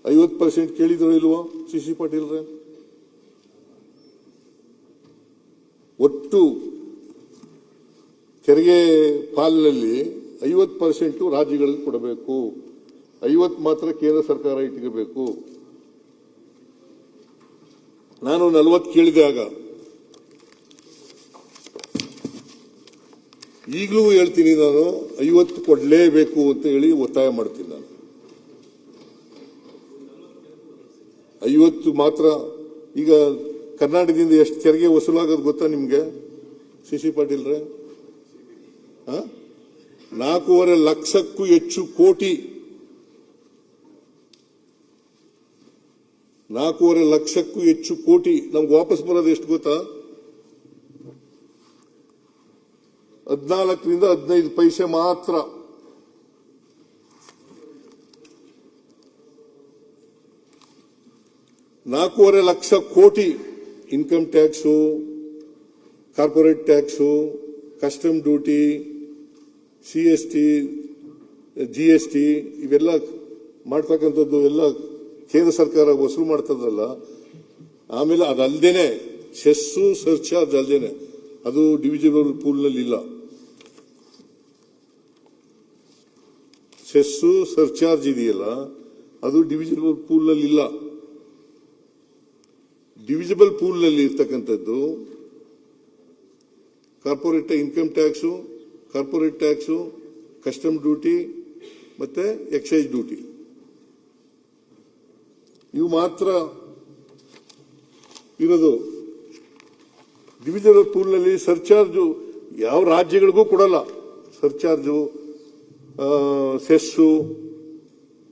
50% ಕೇಳಿದ್ರು ಇಲ್ವೋ ಸಿ ಪಾಟೀಲ್ರೆ? ಒಟ್ಟು ತೆರಿಗೆ ಪಾಲಿನಲ್ಲಿ 50% ರಾಜ್ಯಗಳಿಗೆ ಕೊಡಬೇಕು, 50 ಮಾತ್ರ ಕೇಂದ್ರ ಸರ್ಕಾರ ಇಟ್ಕೋಬೇಕು. ನಾನು 40 ಕೇಳಿದೆ ಆಗ. ಈಗಲೂ ಹೇಳ್ತೀನಿ, ನಾನು 50 ಕೊಡಲೇಬೇಕು ಅಂತ ಹೇಳಿ ಒತ್ತಾಯ ಮಾಡ್ತೀನಿ. ನಾನು 50 ಮಾತ್ರ. ಈಗ ಕರ್ನಾಟಕದಿಂದ ಎಷ್ಟು ತೆರಿಗೆ ವಸೂಲಾಗೋದು ಗೊತ್ತಾ ನಿಮ್ಗೆ ಸಿ ಪಾಟೀಲ್ರೆ? 4.5 ಲಕ್ಷಕ್ಕೂ ಹೆಚ್ಚು ಕೋಟಿ, 4.5 ಲಕ್ಷಕ್ಕೂ ಹೆಚ್ಚು ಕೋಟಿ ನಮ್ಗೆ ವಾಪಸ್ ಬರೋದು ಎಷ್ಟು ಗೊತ್ತಾ? 14 ರಿಂದ 15 ಪೈಸೆ ಮಾತ್ರ. $4.5 ಲಕ್ಷ ಕೋಟಿ income tax, corporate tax, custom duty, CST, GST ಇವೆಲ್ಲ ಮಾಡ್ತಕ್ಕಂಥದ್ದು ಎಲ್ಲ ಕೇಂದ್ರ ಸರ್ಕಾರ ವಸೂಲು ಮಾಡ್ತದಲ್ಲ. ಆಮೇಲೆ ಅದಲ್ದೇನೆ ಸೆಸ್ಸು ಸರ್ಚಾರ್ಜ್ ಅಲ್ದೇನೆ, ಅದು ಡಿವಿಜಿಬಲ್ ಪೂಲ್ನಲ್ಲಿ ಇಲ್ಲ. ಸೆಸ್ಸು ಸರ್ಚಾರ್ಜ್ ಇದೆಯಲ್ಲ, ಅದು ಡಿವಿಜಿಬಲ್ ಪೂಲ್ನಲ್ಲಿ ಇಲ್ಲ. ಡಿವಿಜಿಬಲ್ ಪೂಲ್ನಲ್ಲಿ ಇರ್ತಕ್ಕಂಥದ್ದು corporate income tax, corporate tax, custom duty ಮತ್ತೆ ಎಕ್ಸೈಸ್ ಡ್ಯೂಟಿ, ಇವು ಮಾತ್ರ ಇರೋದು. ಡಿವಿಜಿಬಲ್ ಪೂಲ್ನಲ್ಲಿ ಸರ್ಚಾರ್ಜು ಯಾವ ರಾಜ್ಯಗಳಿಗೂ ಕೊಡಲ್ಲ. ಸರ್ಚಾರ್ಜು, ಸೆಸ್ಸು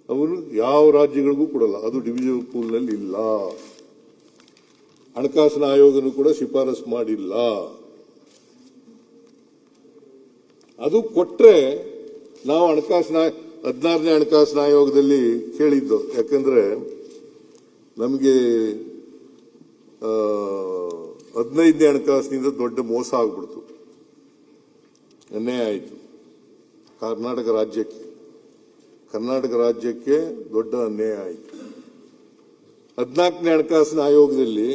ಅವನು ಯಾವ ರಾಜ್ಯಗಳಿಗೂ ಕೊಡಲ್ಲ. ಅದು ಡಿವಿಜಿಬಲ್ ಪೂಲ್ನಲ್ಲಿ ಇಲ್ಲ. ಹಣಕಾಸಿನ ಆಯೋಗನೂ ಕೂಡ ಶಿಫಾರಸು ಮಾಡಿಲ್ಲ. ಅದು ಕೊಟ್ರೆ ನಾವು 16ನೇ ಹಣಕಾಸಿನ ಆಯೋಗದಲ್ಲಿ ಕೇಳಿದ್ದು. ಯಾಕಂದ್ರೆ ನಮಗೆ 15ನೇ ಹಣಕಾಸಿನಿಂದ ದೊಡ್ಡ ಮೋಸ ಆಗ್ಬಿಡ್ತು, ಅನ್ಯಾಯ ಆಯಿತು. ಕರ್ನಾಟಕ ರಾಜ್ಯಕ್ಕೆ ದೊಡ್ಡ ಅನ್ಯಾಯ ಆಯಿತು. 14ನೇ ಹಣಕಾಸಿನ ಆಯೋಗದಲ್ಲಿ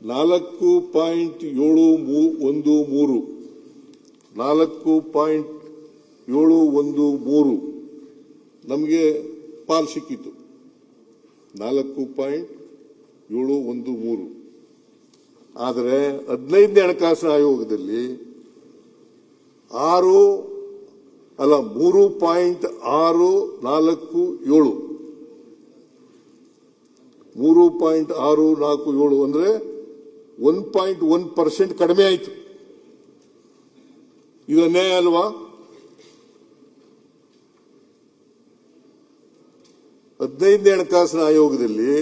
4.713 ನಮಗೆ ಪಾಲ್ ಸಿಕ್ಕಿತು. 4.713. ಆದರೆ 15ನೇ ಹಣಕಾಸಿನ ಆಯೋಗದಲ್ಲಿ 3.647 3.647 ಅಂದ್ರೆ 1.1% ಕಡಿಮೆ ಆಯಿತು. ಇದು ಅನ್ಯಾಯ ಅಲ್ವಾ? 15ನೇ ಹಣಕಾಸಿನ ಆಯೋಗದಲ್ಲಿ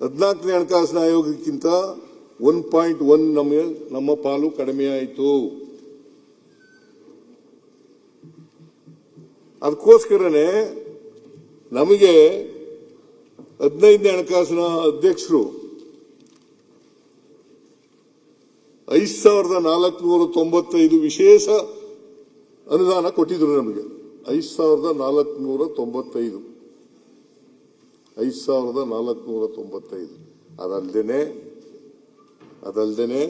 14ನೇ ಹಣಕಾಸಿನ ಆಯೋಗಕ್ಕಿಂತ 1.1 ನಮ್ಮ ಪಾಲು ಕಡಿಮೆ ಆಯಿತು. ಅದಕ್ಕೋಸ್ಕರನೇ ನಮಗೆ 15ನೇ ಹಣಕಾಸಿನ ಅಧ್ಯಕ್ಷರು 5,495 ವಿಶೇಷ ಅನುದಾನ ಕೊಟ್ಟಿದ್ರು. ನಮಗೆ 5,495. ಅದಲ್ದೇನೆ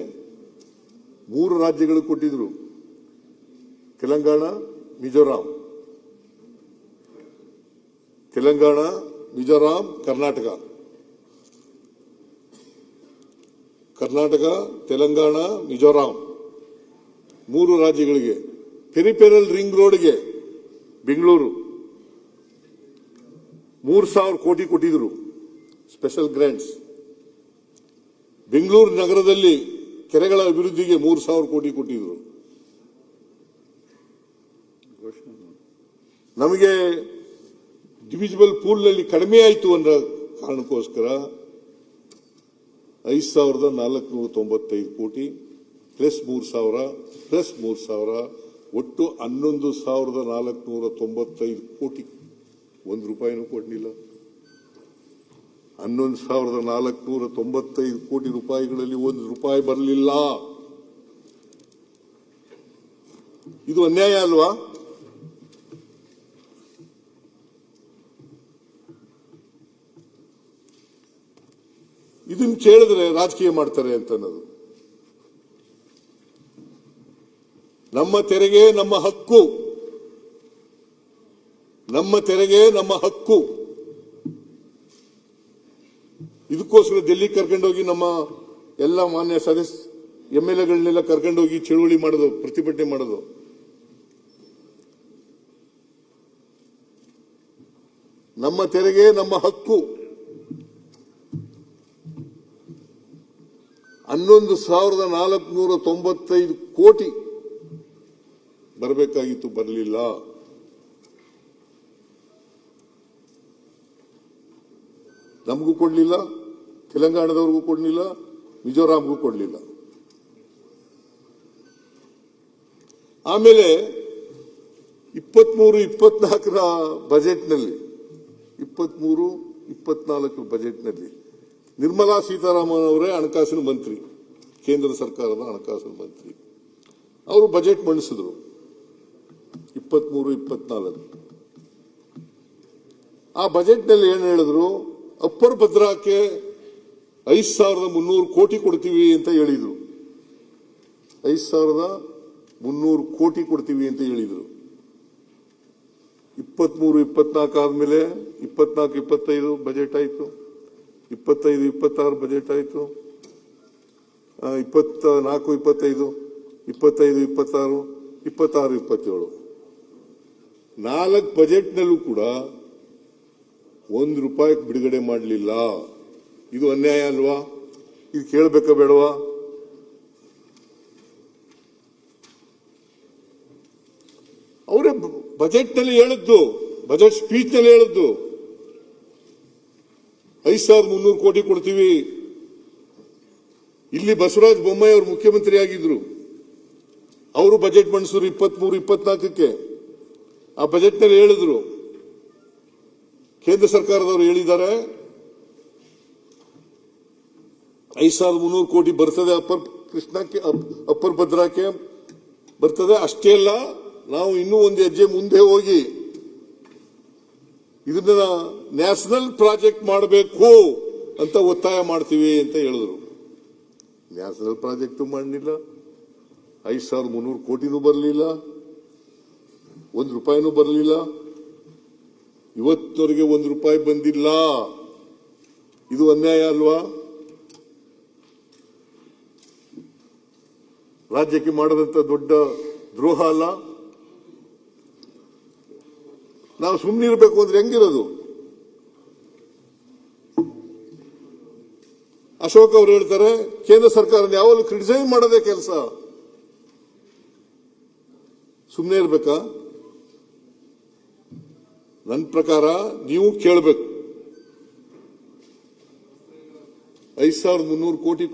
3 ರಾಜ್ಯಗಳು ಕೊಟ್ಟಿದ್ರು: ತೆಲಂಗಾಣ, ಮಿಜೋರಾಂ, ಕರ್ನಾಟಕ, ತೆಲಂಗಾಣ, ಮಿಜೋರಾಂ 3 ರಾಜ್ಯಗಳಿಗೆ. ಪೆರಿಫೆರಲ್ ರಿಂಗ್ ರೋಡ್ಗೆ ಬೆಂಗಳೂರು 3,000 ಕೋಟಿ ಕೊಟ್ಟಿದ್ರು, ಸ್ಪೆಷಲ್ ಗ್ರಾಂಟ್ಸ್. ಬೆಂಗಳೂರು ನಗರದಲ್ಲಿ ಕೆರೆಗಳ ಅಭಿವೃದ್ಧಿಗೆ 3,000 ಕೋಟಿ ಕೊಟ್ಟಿದ್ರು. ನಮಗೆ ಡಿವಿಜಿಬಲ್ ಪೂಲ್ನಲ್ಲಿ ಕಡಿಮೆ ಆಯಿತು ಅನ್ನೋ ಕಾರಣಕ್ಕೋಸ್ಕರ 5,495 ಕೋಟಿ ಪ್ಲಸ್ 3,000 ಒಟ್ಟು 11,495 ಕೋಟಿ. 1 ರೂಪಾಯಿನೂ ಕೊಡಲಿಲ್ಲ. 11,495 ಕೋಟಿ ರೂಪಾಯಿಗಳಲ್ಲಿ 1 ರೂಪಾಯಿ ಬರಲಿಲ್ಲ. ಇದು ಅನ್ಯಾಯ ಅಲ್ವಾ? ಇದನ್ನ ಕೇಳಿದ್ರೆ ರಾಜಕೀಯ ಮಾಡ್ತಾರೆ ಅಂತ ಅನ್ನೋದು. ನಮ್ಮ ತೆರಿಗೆ ನಮ್ಮ ಹಕ್ಕು, ನಮ್ಮ ತೆರಿಗೆ ನಮ್ಮ ಹಕ್ಕು. ಇದಕ್ಕೋಸ್ಕರ ಡೆಲ್ಲಿ ಕರ್ಕೊಂಡೋಗಿ ನಮ್ಮ ಎಲ್ಲ ಮಾನ್ಯ ಸದಸ್ಯ MLAಗಳನ್ನೆಲ್ಲ ಕರ್ಕೊಂಡೋಗಿ ಚಳುವಳಿ ಮಾಡೋದು, ಪ್ರತಿಭಟನೆ ಮಾಡೋದು. ನಮ್ಮ ತೆರಿಗೆ ನಮ್ಮ ಹಕ್ಕು. 11,495 ಕೋಟಿ ಬರಬೇಕಾಗಿತ್ತು, ಬರಲಿಲ್ಲ. ನಮಗೂ ಕೊಡಲಿಲ್ಲ, ತೆಲಂಗಾಣದವ್ರಿಗೂ ಕೊಡಲಿಲ್ಲ, ಮಿಜೋರಾಂಗೂ ಕೊಡಲಿಲ್ಲ. ಆಮೇಲೆ 23-24 ಬಜೆಟ್ನಲ್ಲಿ 23-24 ಬಜೆಟ್ನಲ್ಲಿ ನಿರ್ಮಲಾ ಸೀತಾರಾಮನ್ ಅವರೇ ಹಣಕಾಸಿನ ಮಂತ್ರಿ, ಕೇಂದ್ರ ಸರ್ಕಾರದ ಹಣಕಾಸಿನ ಮಂತ್ರಿ, ಅವರು ಬಜೆಟ್ ಮಂಡಿಸಿದ್ರು 23-24. ಆ ಬಜೆಟ್ನಲ್ಲಿ ಏನು ಹೇಳಿದ್ರು, ಅಪ್ಪರ್ ಭದ್ರಾಕ್ಕೆ 5,300 ಕೋಟಿ ಕೊಡ್ತೀವಿ ಅಂತ ಹೇಳಿದ್ರು. 5,300 ಕೋಟಿ ಕೊಡ್ತೀವಿ ಅಂತ ಹೇಳಿದ್ರು. 23-24 ಆದ್ಮೇಲೆ 24-25 ಬಜೆಟ್ ಆಯ್ತು, 25-26 ಬಜೆಟ್ ಆಯ್ತು, 24-25, 25-26, 26-27 4 ಬಜೆಟ್ನಲ್ಲೂ ಕೂಡ ₹1 ಬಿಡುಗಡೆ ಮಾಡಲಿಲ್ಲ. ಇದು ಅನ್ಯಾಯ ಅಲ್ವಾ? ಇದು ಕೇಳಬೇಕಾ ಬೇಡವಾ? ಅವರೇ ಬಜೆಟ್ನಲ್ಲಿ ಹೇಳಿದ್ದು, ಬಜೆಟ್ ಸ್ಪೀಚ್ ನಲ್ಲಿ ಹೇಳಿದ್ದು 5,300 ಕೋಟಿ ಕೊಡ್ತೀವಿ. ಇಲ್ಲಿ ಬಸವರಾಜ ಬೊಮ್ಮಾಯಿ ಅವರು ಮುಖ್ಯಮಂತ್ರಿ ಆಗಿದ್ರು, ಅವರು ಬಜೆಟ್ ಮಂಡಿಸಿದ್ರು 23-24ಕ್ಕೆ. ಆ ಬಜೆಟ್ನಲ್ಲಿ ಹೇಳಿದ್ರು, ಕೇಂದ್ರ ಸರ್ಕಾರದವರು ಹೇಳಿದ್ದಾರೆ 5,300 ಕೋಟಿ ಬರ್ತದೆ ಅಪ್ಪರ್ ಕೃಷ್ಣಕ್ಕೆ, ಅಪ್ಪರ್ ಭದ್ರಾಕ್ಕೆ ಬರ್ತದೆ. ಅಷ್ಟೇ ಅಲ್ಲ, ನಾವು ಇನ್ನೂ ಒಂದು ಹೆಜ್ಜೆ ಮುಂದೆ ಹೋಗಿ ಇದನ್ನ ನ್ಯಾಷನಲ್ ಪ್ರಾಜೆಕ್ಟ್ ಮಾಡಬೇಕು ಅಂತ ಒತ್ತಾಯ ಮಾಡ್ತೀವಿ ಅಂತ ಹೇಳಿದ್ರು. ನ್ಯಾಷನಲ್ ಪ್ರಾಜೆಕ್ಟ್ ಮಾಡಲಿಲ್ಲ, 5,300 ಕೋಟಿನೂ ಬರಲಿಲ್ಲ, ₹1 ಬರಲಿಲ್ಲ. ಇವತ್ತವರೆಗೆ ₹1 ಬಂದಿಲ್ಲ. ಇದು ಅನ್ಯಾಯ ಅಲ್ವಾ? ರಾಜ್ಯಕ್ಕೆ ಮಾಡದಂತ ದೊಡ್ಡ ದ್ರೋಹ ಅಲ್ಲ? ನಾವು ಸುಮ್ಮನಿರಬೇಕು ಅಂದ್ರೆ ಹೆಂಗಿರೋದು? ಅಶೋಕ್ ಅವರು ಹೇಳ್ತಾರೆ, ಕೇಂದ್ರ ಸರ್ಕಾರ ಯಾವಾಗಲೂ ಕ್ರಿಟಿಸೈಸ್ ಮಾಡೋದೇ ಕೆಲಸ. ಸುಮ್ಮನೆ ಇರ್ಬೇಕಾ? ನನ್ನ ಪ್ರಕಾರ ನೀವು ಕೇಳಬೇಕು. 5,300 ಕೋಟಿ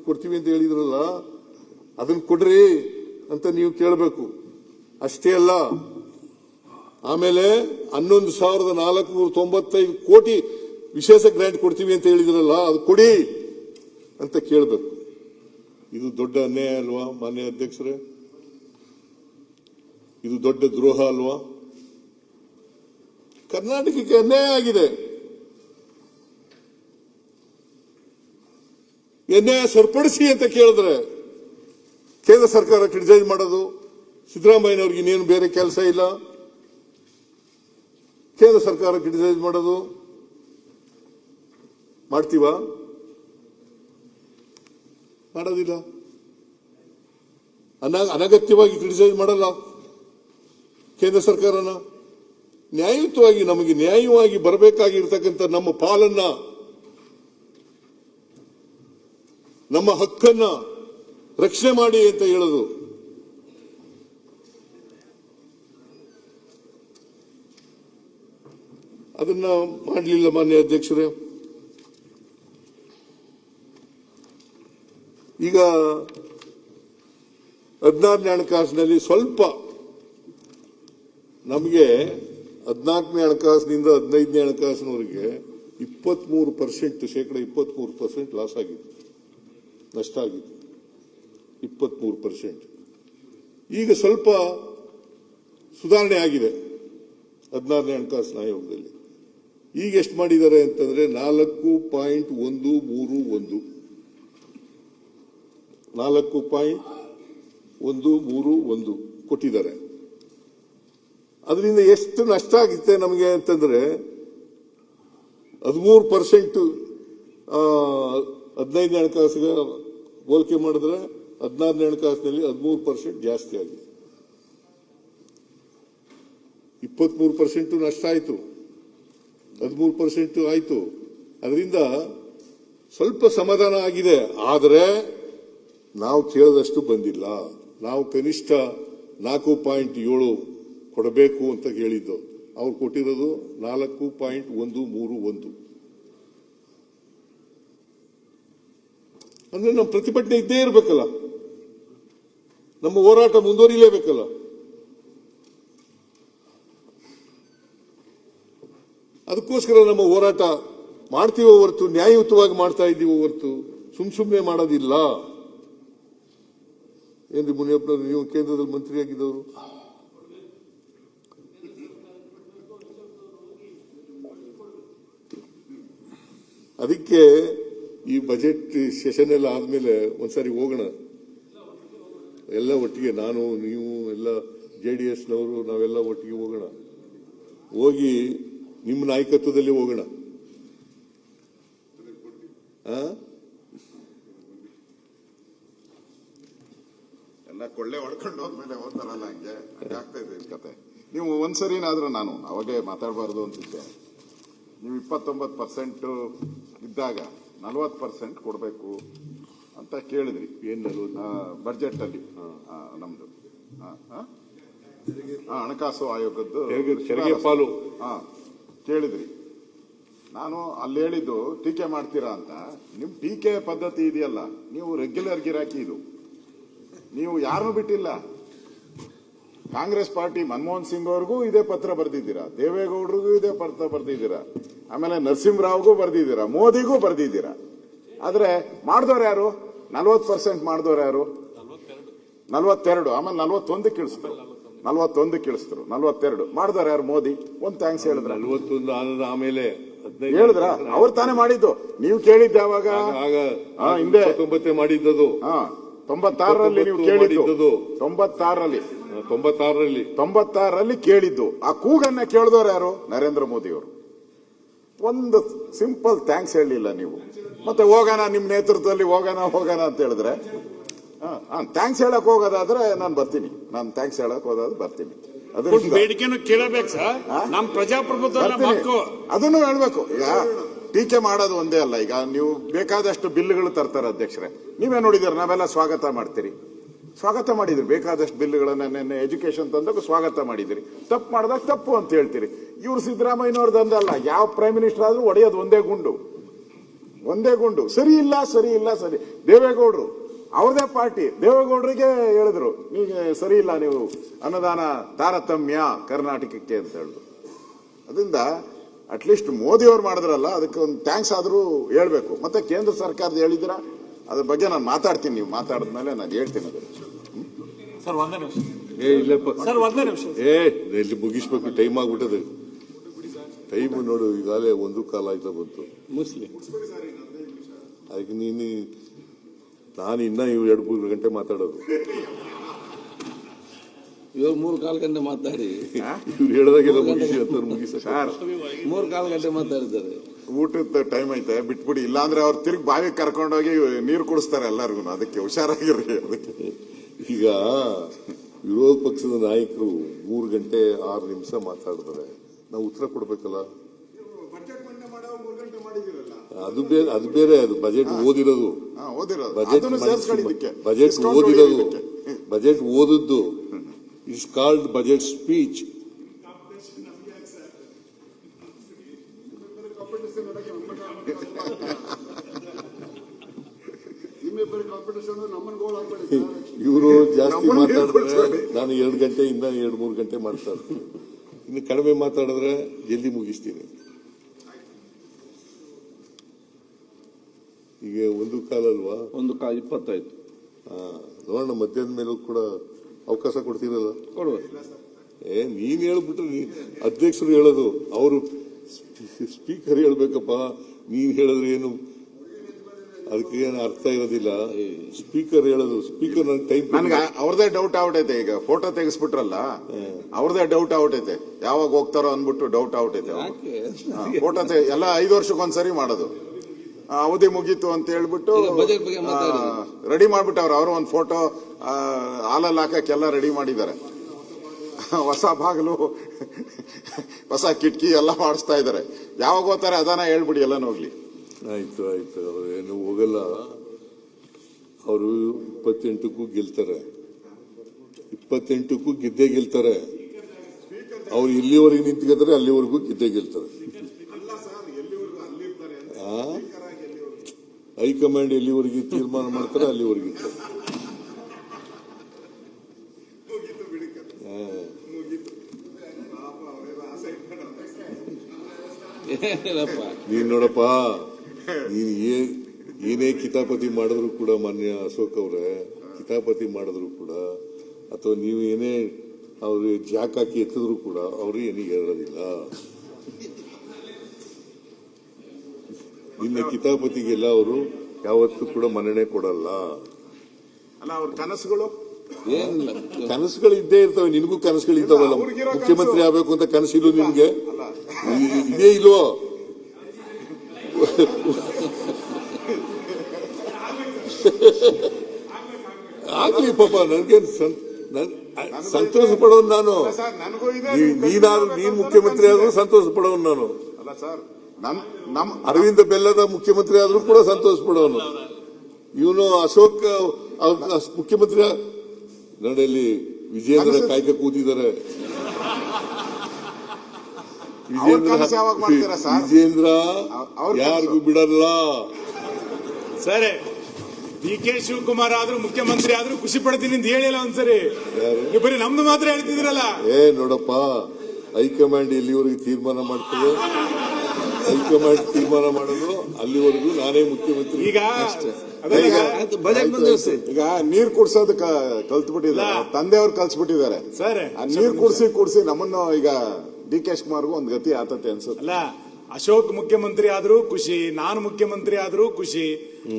ಕೊಡ್ತೀವಿ ಅಂತ ಹೇಳಿದ್ರಲ್ಲ, ಅದನ್ನ ಕೊಡ್ರಿ ಅಂತ ನೀವು ಕೇಳಬೇಕು. ಅಷ್ಟೇ ಅಲ್ಲ, ಆಮೇಲೆ 11,495 ಕೋಟಿ ವಿಶೇಷ ಗ್ರಾಂಟ್ ಕೊಡ್ತೀವಿ ಅಂತ ಹೇಳಿದ್ರಲ್ಲ, ಅದು ಕೊಡಿ ಅಂತ ಕೇಳಬೇಕು. ಇದು ದೊಡ್ಡ ಅನ್ಯಾಯ ಅಲ್ವಾ ಮಾನ್ಯ ಅಧ್ಯಕ್ಷರೇ? ಇದು ದೊಡ್ಡ ದ್ರೋಹ ಅಲ್ವಾ? ಕರ್ನಾಟಕಕ್ಕೆ ಅನ್ಯಾಯ ಆಗಿದೆ. ಅನ್ಯಾಯ ಸರಿಪಡಿಸಿ ಅಂತ ಕೇಳಿದ್ರೆ ಕೇಂದ್ರ ಸರ್ಕಾರ ಕ್ರಿಟಿಸೈಸ್ ಮಾಡೋದು. ಸಿದ್ದರಾಮಯ್ಯನವ್ರಿಗೆ ಇನ್ನೇನು ಬೇರೆ ಕೆಲಸ ಇಲ್ಲ, ಕೇಂದ್ರ ಸರ್ಕಾರ ಕ್ರಿಟಿಸೈಸ್ ಮಾಡೋದು. ಮಾಡ್ತೀವಾ? ಮಾಡೋದಿಲ್ಲ. ಅನಗತ್ಯವಾಗಿ ಕ್ರಿಟಿಸೈಸ್ ಮಾಡಲ್ಲ ಕೇಂದ್ರ ಸರ್ಕಾರನ. ನ್ಯಾಯಯುತವಾಗಿ ನಮಗೆ ನ್ಯಾಯವಾಗಿ ಬರಬೇಕಾಗಿರ್ತಕ್ಕಂಥ ನಮ್ಮ ಪಾಲನ್ನ, ನಮ್ಮ ಹಕ್ಕನ್ನ ರಕ್ಷಣೆ ಮಾಡಿ ಅಂತ ಹೇಳೋದು. ಅದನ್ನ ಮಾಡಲಿಲ್ಲ ಮಾನ್ಯ ಅಧ್ಯಕ್ಷರೇ. ಈಗ 16ನೇ ಹಣಕಾಸಿನಲ್ಲಿ ಸ್ವಲ್ಪ ನಮಗೆ 14ನೇ ಹಣಕಾಸಿನಿಂದ 15ನೇ ಹಣಕಾಸಿನವರೆಗೆ 23% ಲಾಸ್ ಆಗಿತ್ತು, ನಷ್ಟ ಆಗಿತ್ತು 23%. ಈಗ ಸ್ವಲ್ಪ ಸುಧಾರಣೆ ಆಗಿದೆ 16ನೇ ಹಣಕಾಸಿನ ಆಯೋಗದಲ್ಲಿ. ಈಗ ಎಷ್ಟು ಮಾಡಿದ್ದಾರೆ ಅಂತಂದ್ರೆ 4.131 4.131 ಕೊಟ್ಟಿದ್ದಾರೆ. ಅದರಿಂದ ಎಷ್ಟು ನಷ್ಟ ಆಗುತ್ತೆ ನಮಗೆ ಅಂತಂದ್ರೆ 13% 15 ಹಣಕಾಸಿಗೆ ಹೋಲಿಕೆ ಮಾಡಿದ್ರೆ 16 ಹಣಕಾಸಿನಲ್ಲಿ 13% ಜಾಸ್ತಿ ಆಗಿದೆ. 23% ನಷ್ಟ ಆಯಿತು, 13% ಆಯಿತು. ಅದರಿಂದ ಸ್ವಲ್ಪ ಸಮಾಧಾನ ಆಗಿದೆ. ಆದರೆ ನಾವು ಕೇಳಿದಷ್ಟು ಬಂದಿಲ್ಲ. ನಾವು ಕನಿಷ್ಠ 4.7 ಕೊಡಬೇಕು ಅಂತ ಹೇಳಿದ್ದು, ಅವ್ರು ಕೊಟ್ಟಿರೋದು 4.131. ಅಂದ್ರೆ ನಮ್ಮ ಪ್ರತಿಭಟನೆ ಇದ್ದೇ ಇರಬೇಕಲ್ಲ, ನಮ್ಮ ಹೋರಾಟ ಮುಂದುವರಿಲೇಬೇಕಲ್ಲ. ಅದಕ್ಕೋಸ್ಕರ ನಮ್ಮ ಹೋರಾಟ ಮಾಡ್ತೀವೋ ಹೊರತು ನ್ಯಾಯಯುತವಾಗಿ ಮಾಡ್ತಾ ಇದ್ದೀವೋ ಹೊರತು ಸುಮ್ಮನೆ ಮಾಡೋದಿಲ್ಲ. ಏನ್ರಿ ಮುನಿಯಪ್ಪನವರು, ನೀವು ಕೇಂದ್ರದಲ್ಲಿ ಮಂತ್ರಿ ಆಗಿದ್ದವರು, ಅದಕ್ಕೆ ಈ ಬಜೆಟ್ ಸೆಷನ್ ಎಲ್ಲ ಆದ್ಮೇಲೆ ಒಂದ್ಸಾರಿ ಹೋಗೋಣ ಎಲ್ಲ ಒಟ್ಟಿಗೆ, ನಾನು ನೀವು ಎಲ್ಲ JDSನವರು ನಾವೆಲ್ಲ ಒಟ್ಟಿಗೆ ಹೋಗೋಣ. ಹೋಗಿ ನಿಮ್ಮ ನಾಯಕತ್ವದಲ್ಲಿ ಹೋಗೋಣ. ಎಲ್ಲ ಕೊಳ್ಳೆ ಹೊಡ್ಕೊಂಡು ಹೋದ್ಮೇಲೆ ಹೋಗ್ತಾರಲ್ಲ, ಹಂಗೆ ಆಗ್ತಾ ಇದೆ ಕತೆ. ನೀವು ಒಂದ್ಸರಿನಾದ್ರೂ ನಾನು ಅವಾಗೇ ಮಾತಾಡಬಾರ್ದು ಅಂತಿದ್ದೆ. ನೀವು 29% ಇದ್ದಾಗ 40% ಕೊಡಬೇಕು ಅಂತ ಕೇಳಿದ್ರಿ. ಏನು ಬಜೆಟ್ ಅಲ್ಲಿ ನಮ್ದು ಹಣಕಾಸು ಆಯೋಗದ್ದು ತೆರಿಗೆ ಪಾಲು ಕೇಳಿದ್ರಿ. ನಾನು ಅಲ್ಲಿ ಹೇಳಿದ್ದು ಟೀಕೆ ಮಾಡ್ತೀರಾ ಅಂತ. ನಿಮ್ ಟೀಕೆ ಪದ್ಧತಿ ಇದೆಯಲ್ಲ, ನೀವು ರೆಗ್ಯುಲರ್ ಗಿರಾಕಿ. ಇದು ನೀವು ಯಾರನ್ನೂ ಬಿಟ್ಟಿಲ್ಲ. ಕಾಂಗ್ರೆಸ್ ಪಾರ್ಟಿ ಮನಮೋಹನ್ ಸಿಂಗ್ ಅವ್ರಿಗೂ ಇದೇ ಪತ್ರ ಬರೆದಿದ್ದೀರಾ, ದೇವೇಗೌಡರಿಗೂ ಇದೇ ಪತ್ರ ಬರೆದಿದ್ದೀರಾ, ಆಮೇಲೆ ನರಸಿಂಹರಾವ್ಗೂ ಬರೆದಿದ್ದೀರಾ, ಮೋದಿಗೂ ಬರೆದಿದ್ದೀರಾ. ಆದ್ರೆ ಮಾಡಿದವ್ರು ಯಾರು? 40% ಮಾಡಿದವ್ರು ಯಾರು? 42. ಆಮೇಲೆ 41 ಇಳಿಸಿದ್ರು, 42 ಮಾಡಿದವ್ರು ಯಾರು? ಮೋದಿ. ಒಂದು ಥ್ಯಾಂಕ್ಸ್ ಹೇಳಿದ್ರ? 41 ಆಮೇಲೆ ಹೇಳಿದ್ರ? ಅವ್ರು ತಾನೇ ಮಾಡಿದ್ದು. ನೀವು ಕೇಳಿದ್ದೆ ಅವಾಗ ಹಿಂದೆ 19 ಮಾಡಿದ್ದದು. 96ರಲ್ಲಿ ನೀವು ಕೇಳಿದ್ದು, 96ರಲ್ಲಿ ಕೇಳಿದ್ದು. ಆ ಕೂಗನ್ನ ಕೇಳಿದವ್ರು ಯಾರು? ನರೇಂದ್ರ ಮೋದಿ ಅವರು. ಒಂದು ಸಿಂಪಲ್ ಥ್ಯಾಂಕ್ಸ್ ಹೇಳಲಿಲ್ಲ ನೀವು. ಮತ್ತೆ ಹೋಗೋಣ ನಿಮ್ ನೇತೃತ್ವದಲ್ಲಿ ಹೋಗೋಣ ಅಂತ ಹೇಳಿದ್ರೆ, ಥ್ಯಾಂಕ್ಸ್ ಹೇಳಕ್ ಹೋಗೋದಾದ್ರೆ ನಾನು ಬರ್ತೀನಿ. ನಾನು ಥ್ಯಾಂಕ್ಸ್ ಹೇಳಕ್ ಹೋದಾದ್ರೆ ಬರ್ತೀನಿ. ಬೇಡಿಕೆನೂ ಕೇಳಬೇಕು ಸರ್. ನಮ್ಮ ಪ್ರಜಾಪ್ರಭುತ್ವ ಅದನ್ನು ಹೇಳ್ಬೇಕು. ಈಗ ಟೀಕೆ ಮಾಡೋದು ಒಂದೇ ಅಲ್ಲ. ಈಗ ನೀವು ಬೇಕಾದಷ್ಟು ಬಿಲ್ಗಳು ತರ್ತಾರೆ ಅಧ್ಯಕ್ಷರೇ, ನೀವೇ ನೋಡಿದಿರ. ನಾವೆಲ್ಲ ಸ್ವಾಗತ ಮಾಡ್ತೀರಿ, ಸ್ವಾಗತ ಮಾಡಿದ್ರಿ. ಬೇಕಾದಷ್ಟು ಬಿಲ್ಗಳನ್ನ ನೆನ್ನೆ ಎಜುಕೇಶನ್ ತಂದಾಗ ಸ್ವಾಗತ ಮಾಡಿದಿರಿ. ತಪ್ಪು ಮಾಡಿದಾಗ ತಪ್ಪು ಅಂತ ಹೇಳ್ತೀರಿ. ಇವ್ರು ಸಿದ್ದರಾಮಯ್ಯನವ್ರದಂದಲ್ಲ, ಯಾವ ಪ್ರೈಮ್ ಮಿನಿಸ್ಟರ್ ಆದ್ರೂ ಹೊಡೆಯೋದು ಒಂದೇ ಗುಂಡು. ಸರಿ ಇಲ್ಲ. ದೇವೇಗೌಡರು ಅವ್ರದೇ ಪಾರ್ಟಿ, ದೇವೇಗೌಡರಿಗೆ ಹೇಳಿದ್ರು ನೀವು ಸರಿ ಇಲ್ಲ, ನೀವು ಅನುದಾನ ತಾರತಮ್ಯ ಕರ್ನಾಟಕಕ್ಕೆ ಅಂತ ಹೇಳಿದ್ರು. ಅದರಿಂದ ಅಟ್ಲೀಸ್ಟ್ ಮೋದಿ ಅವ್ರು ಮಾಡಿದ್ರಲ್ಲ, ಅದಕ್ಕೆ ಒಂದು ಥ್ಯಾಂಕ್ಸ್ ಆದ್ರೂ ಹೇಳ್ಬೇಕು. ಮತ್ತೆ ಕೇಂದ್ರ ಸರ್ಕಾರದ ಹೇಳಿದ್ರ, ಅದ್ರ ಬಗ್ಗೆ ನಾನು ಮಾತಾಡ್ತೀನಿ. ನೀವು ಮಾತಾಡಿದ್ಮೇಲೆ ನಾನು ಹೇಳ್ತೀನಿ. ಅದು ಸರ್ ಒಂದೇ ನಿಮಿಷ. ಇಲ್ಲಿ ಮುಗಿಸ್ಬೇಕು, ಟೈಮ್ ಆಗ್ಬಿಟ್ಟದೆ. ಟೈಮ್ ನೋಡು, ಈಗಾಗಲೇ 1:15 ಆಯ್ತಾ ಬಂತು. ಅದಕ್ಕೆ ನಾನು ಇನ್ನ 2-3 ಗಂಟೆ ಮಾತಾಡೋದು. ಇವಾಗ 3-4 ಗಂಟೆ ಮಾತಾಡಿ ಇವ್ರು ಹೇಳಿದಾಗೆಲ್ಲ ಮುಗಿಸ 3-4 ಗಂಟೆ ಮಾತಾಡಿದ್ದಾರೆ. ಊಟದ ಟೈಮ್ ಐತೆ, ಬಿಟ್ಬಿಡಿ. ಇಲ್ಲಾಂದ್ರೆ ಅವ್ರು ತಿರುಗಿ ಬಾವಿಗೆ ಕರ್ಕೊಂಡೋಗಿ ನೀರು ಕುಡಿಸ್ತಾರೆ ಎಲ್ಲರಿಗೂ. ಅದಕ್ಕೆ ಹುಷಾರಾಗಿರ್ರಿ. ಅದಕ್ಕೆ ಈಗ ವಿರೋಧ ಪಕ್ಷದ ನಾಯಕರು 3 ಗಂಟೆ 6 ನಿಮಿಷ ಮಾತಾಡಿದ್ರೆ ನಾವು ಉತ್ತರ ಕೊಡ್ಬೇಕಲ್ಲ. ಅದು ಬೇರೆ. ಅದು ಬಜೆಟ್ ಓದಿರೋದು, ಬಜೆಟ್ ಓದಿದ್ದು ಇಟ್ಸ್ ಕಾಲ್ಡ್ ಬಜೆಟ್ ಸ್ಪೀಚ್. ಇವರು ಜಾಸ್ತಿ ಮಾತಾಡಿದ್ರೆ ನಾನು 2 ಗಂಟೆ ಇಂದ 2-3 ಗಂಟೆ ಮಾತಾಡ್ತೀನಿ. ಇನ್ನು ಕಡಿಮೆ ಮಾತಾಡಿದ್ರೆ ಜಲ್ದಿ ಮುಗಿಸ್ತೀನಿ. ಈಗ 1:15 ಅಲ್ವಾ? 1:20 ಆಯ್ತು. ನೋಡೋಣ, ಮಧ್ಯಾಹ್ನ ಮೇಲೂ ಕೂಡ ಅವಕಾಶ ಕೊಡ್ತೀರಲ್ಲ? ಕೊಡುವ. ನೀನ್ ಹೇಳ್ಬಿಟ್ರೆ ಅಧ್ಯಕ್ಷರು ಹೇಳೋದು. ಅವರು ಸ್ಪೀಕರ್ ಹೇಳ್ಬೇಕಪ್ಪ, ನೀನ್ ಹೇಳಿದ್ರೆ ಏನು ಅದಕ್ಕೆ ಏನು ಅರ್ಥ ಇರೋದಿಲ್ಲ. ಸ್ಪೀಕರ್ ಹೇಳೋದು, ಸ್ಪೀಕರ್ ನನ್ ಟೈಮ್ ನನ್ಗೆ ಅವ್ರದೇ ಡೌಟ್ ಆಗ್ಬಿಟ್ಟೈತೆ. ಈಗ ಫೋಟೋ ತೆಗಿಸ್ಬಿಟ್ರಲ್ಲ, ಅವ್ರದೇ ಡೌಟ್ ಆಗ್ಬಿಟ್ಟೈತೆ. ಯಾವಾಗ ಹೋಗ್ತಾರೋ ಅನ್ಬಿಟ್ಟು ಡೌಟ್ ಆಗ್ಬಿಟ್ಟೈತೆ. ಫೋಟೋ ಎಲ್ಲ 5 ವರ್ಷಕ್ಕೊಂದ್ಸರಿ ಮಾಡೋದು. ಅವಧಿ ಮುಗೀತು ಅಂತ ಹೇಳ್ಬಿಟ್ಟು ಬಜೆಟ್ ಬಗ್ಗೆ ಮಾತಾಡಿ. ರೆಡಿ ಮಾಡ್ಬಿಟ್ಟವ್ರು. ಅವರು ಒಂದು ಫೋಟೋ ಹಾಲಲ್ಲಿ ಹಾಕಕ್ಕೆಲ್ಲ ರೆಡಿ ಮಾಡಿದ್ದಾರೆ. ಹೊಸ ಬಾಗಿಲು, ಹೊಸ ಕಿಟಕಿ ಎಲ್ಲ ಮಾಡಿಸ್ತಾ ಇದ್ದಾರೆ. ಯಾವಾಗ ಹೋಗ್ತಾರೆ ಅದಾನ ಹೇಳ್ಬಿಡಿ, ಎಲ್ಲ ಹೋಗ್ಲಿ. ಆಯ್ತು ಆಯ್ತು, ಏನು ಹೋಗಲ್ಲ. ಅವರು 28ಕ್ಕೂ ಗೆಲ್ತಾರೆ, 28ಕ್ಕೂ ಗೆದ್ದೇ ಗೆಲ್ತಾರೆ. ಅವ್ರು ಇಲ್ಲಿವರೆಗೆ ನಿಂತ್ಕೊತಾರೆ, ಅಲ್ಲಿವರೆಗೂ ಗೆದ್ದೇ ಗೆಲ್ತಾರೆ. ಹೈಕಮಾಂಡ್ ಎಲ್ಲಿವರೆಗೆ ತೀರ್ಮಾನ ಮಾಡ್ತಾರೆ ಅಲ್ಲಿವರೆಗೆ ಇರ್ತಾರೆ. ನೀನ್ ನೋಡಪ್ಪ, ನೀನ್ ಏನೇ ಕಿತಾಪತಿ ಮಾಡಿದ್ರು ಕೂಡ, ಮಾನ್ಯ ಅಶೋಕ್ ಅವರೇ, ಕಿತಾಪತಿ ಮಾಡಿದ್ರು ಕೂಡ, ಅಥವಾ ನೀವು ಏನೇ ಅವ್ರು ಜಾಕ್ ಹಾಕಿ ಎತ್ತಿದ್ರು ಕೂಡ ಅವರು ಏನಿಗೆ ಹೇಳೋದಿಲ್ಲ. ನಿನ್ನ ಕಿತಾಪತಿಗೆಲ್ಲ ಅವರು ಯಾವತ್ತೂ ಕೂಡ ಮನ್ನಣೆ ಕೊಡಲ್ಲ. ಅಲ್ಲ, ಅವ್ರ ಕನಸುಗಳು ಏನಿಲ್ಲ, ಕನಸುಗಳು ಇದ್ದೇ ಇರ್ತವೆ. ನಿನಗೂ ಕನಸುಗಳು ಇದ್ದಾವಲ್ಲ, ಮುಖ್ಯಮಂತ್ರಿ ಆಗ್ಬೇಕು ಅಂತ ಕನಸಿಲ್ಲ ನಿನ್ಗೆ? ಇದೇ ಇಲ್ವೋ? ಆಗ್ಲಿ ಪಾಪ, ನನ್ಗೆ ಸಂತೋಷ ಪಡೋನು ನಾನು. ನೀನ್ ಮುಖ್ಯಮಂತ್ರಿ ಆದ್ರೂ ಸಂತೋಷ ಪಡೋನು ನಾನು. ಅಲ್ಲ ಸರ್, ಅರವಿಂದ ಬೆಲ್ಲದ ಮುಖ್ಯಮಂತ್ರಿ ಆದ್ರೂ ಕೂಡ ಸಂತೋಷ ಪಡೋನು. ಇವನು ಅಶೋಕ್ ಮುಖ್ಯಮಂತ್ರಿ ನೋಡಿ, ವಿಜಯೇಂದ್ರ ಕಾಯ್ಕ ಕೂತಿದ್ದಾರೆ. ವಿಜಯೇಂದ್ರ ಯಾರಿಗೂ ಬಿಡಲ್ಲ. ಸರಿ, ಡಿ ಕೆ ಶಿವಕುಮಾರ್ ಆದ್ರೂ ಮುಖ್ಯಮಂತ್ರಿ ಆದ್ರೂ ಖುಷಿ ಪಡ್ತೀನಿ ಅಂತ ಹೇಳಿಲ್ಲ ಒಂದ್ಸರಿ. ನೀವು ಬರೀ ನಮ್ದು ಮಾತ್ರ ಹೇಳ್ತಿದ್ರಲ್ಲ. ನೋಡಪ್ಪ, ಹೈಕಮಾಂಡ್ ಎಲ್ಲಿವರೆಗೆ ತೀರ್ಮಾನ ಮಾಡ್ತದೆ, ಹೈಕಮಾಂಡ್ ತೀರ್ಮಾನ ಮಾಡೋದು ಅಲ್ಲಿವರೆಗೂ ನಾನೇ ಮುಖ್ಯಮಂತ್ರಿ. ಈಗ ಬಜೆಟ್ ಮುಂದುವರಿಸಿ. ಈಗ ನೀರ್ ಕುಡ್ಸೋದು ಕಲ್ತ್ಬಿಟ್ಟಿದ್ದಾರೆ, ತಂದೆಯವ್ರು ಕಲ್ಸ್ಬಿಟ್ಟಿದ್ದಾರೆ. ಸರ್, ನೀರ್ ಕುಡ್ಸಿ ನಮ್ಮನ್ನು ಈಗ ಡಿ ಕೆ ಶಿವಕುಮಾರ್ಗೂ ಒಂದು ಗತಿ ಆತತೆ ಅನ್ಸುತ್ತೆ. ಅಲ್ಲ, ಅಶೋಕ್ ಮುಖ್ಯಮಂತ್ರಿ ಆದ್ರೂ ಖುಷಿ, ನಾನು ಮುಖ್ಯಮಂತ್ರಿ ಆದ್ರೂ ಖುಷಿ,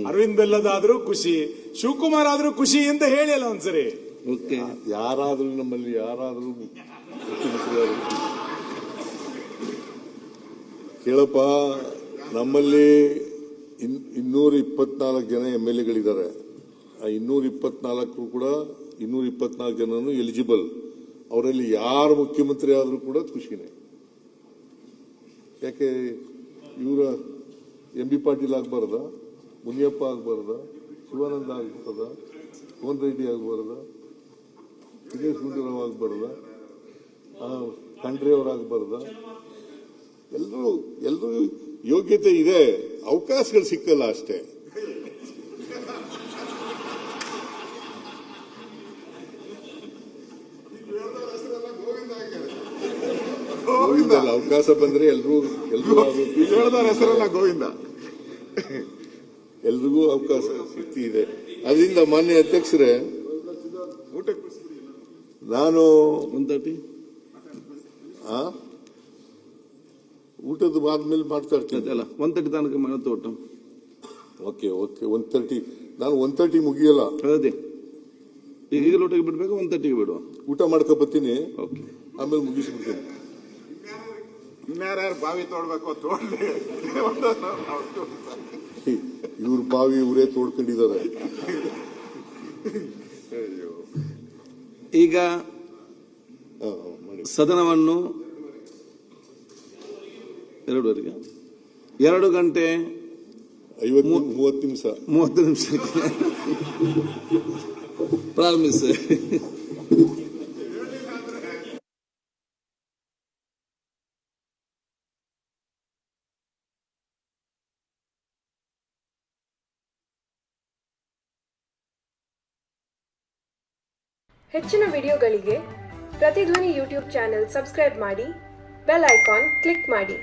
ಅರವಿಂದ್ ಬೆಲ್ಲದಾದ್ರೂ ಖುಷಿ, ಶಿವಕುಮಾರ್ ಆದ್ರೂ ಖುಷಿ ಅಂತ ಹೇಳಿಲ್ಲ ಒಂದ್ಸರಿ. ಯಾರಾದ್ರೂ ನಮ್ಮಲ್ಲಿ ಯಾರಾದ್ರೂ ಮುಖ್ಯಮಂತ್ರಿ ಆದ್ರು ಕೇಳಪ್ಪ, ನಮ್ಮಲ್ಲಿ 224 ಜನ MLA ಗಳಿದ್ದಾರೆ. ಆ 224 ಕೂಡ 224 ಜನನು ಎಲಿಜಿಬಲ್. ಅವರಲ್ಲಿ ಯಾರು ಮುಖ್ಯಮಂತ್ರಿ ಆದ್ರೂ ಕೂಡ ಖುಷಿನೇ. ಯಾಕೆ ಇವರ MB ಪಾಟೀಲ್ ಆಗ್ಬಾರ್ದ, ಮುನಿಯಪ್ಪ ಆಗ್ಬಾರ್ದ, ಶಿವಾನಂದ ಆಗ್ಬಾರ್ದ, ಮೋಹನ್ ರೆಡ್ಡಿ ಆಗ್ಬಾರ್ದ, ದಿನೇಶ್ ಗುಂಡೂರಾವ್ ಆಗ್ಬಾರ್ದ, ಖಂಡ್ರೆ ಅವರಾಗಬಾರ್ದ? ಎಲ್ರೂ ಯೋಗ್ಯತೆ ಇದೆ, ಅವಕಾಶಗಳು ಸಿಕ್ಕಲ್ಲ ಅಷ್ಟೇ. ಗೋವಿಂದ ಅವಕಾಶ ಬಂದ್ರೆ ಎಲ್ರಿಗೂ ಹೆಸರಲ್ಲ ಗೋವಿಂದ, ಎಲ್ರಿಗೂ ಅವಕಾಶ ಸಿಕ್ತಿ ಇದೆ. ಅದರಿಂದ ಮಾನ್ಯ ಅಧ್ಯಕ್ಷರೇ, ನಾನು 130 ಊಟದ ಆದ್ಮೇಲೆ ಮಾಡ್ತಾ ಇರ್ತೀನಿ. 130 ತನಕ ಮಾಡುತ್ತೆ ಒಟ್ಟು. ಓಕೆ 130. ನಾನು 130 ಮುಗಿಯಲ್ಲ. ಅದೇ ಈಗ ಊಟಕ್ಕೆ ಬಿಡ್ಬೇಕು, 130ಗೆ ಬಿಡುವ. ಊಟ ಮಾಡ್ಕೊ ಬರ್ತೀನಿ, ಓಕೆ, ಆಮೇಲೆ ಮುಗಿಸ್ಬಿಡ್ತೀನಿ. ಇನ್ಯಾರ್ಯಾರು ಬಾವಿ ತೋಡ್ಬೇಕು ತೋಡ್ಲಿ, ಇವ್ರ ಬಾವಿ ಇವರೇ ತೋಡ್ಕೊಂಡಿದ್ದಾರೆ. ಈಗ ಸದನವನ್ನು 2 ಗಂಟೆ 30 ನಿಮಿಷಕ್ಕೆ ಪ್ರಾರಂಭಿಸಿ. ಹೆಚ್ಚಿನ ವಿಡಿಯೋಗಳಿಗೆ ಪ್ರತಿಧ್ವನಿ ಯೂಟ್ಯೂಬ್ ಚಾನೆಲ್ ಸಬ್ಸ್ಕ್ರೈಬ್ ಮಾಡಿ, ಬೆಲ್ ಐಕಾನ್ ಕ್ಲಿಕ್ ಮಾಡಿ.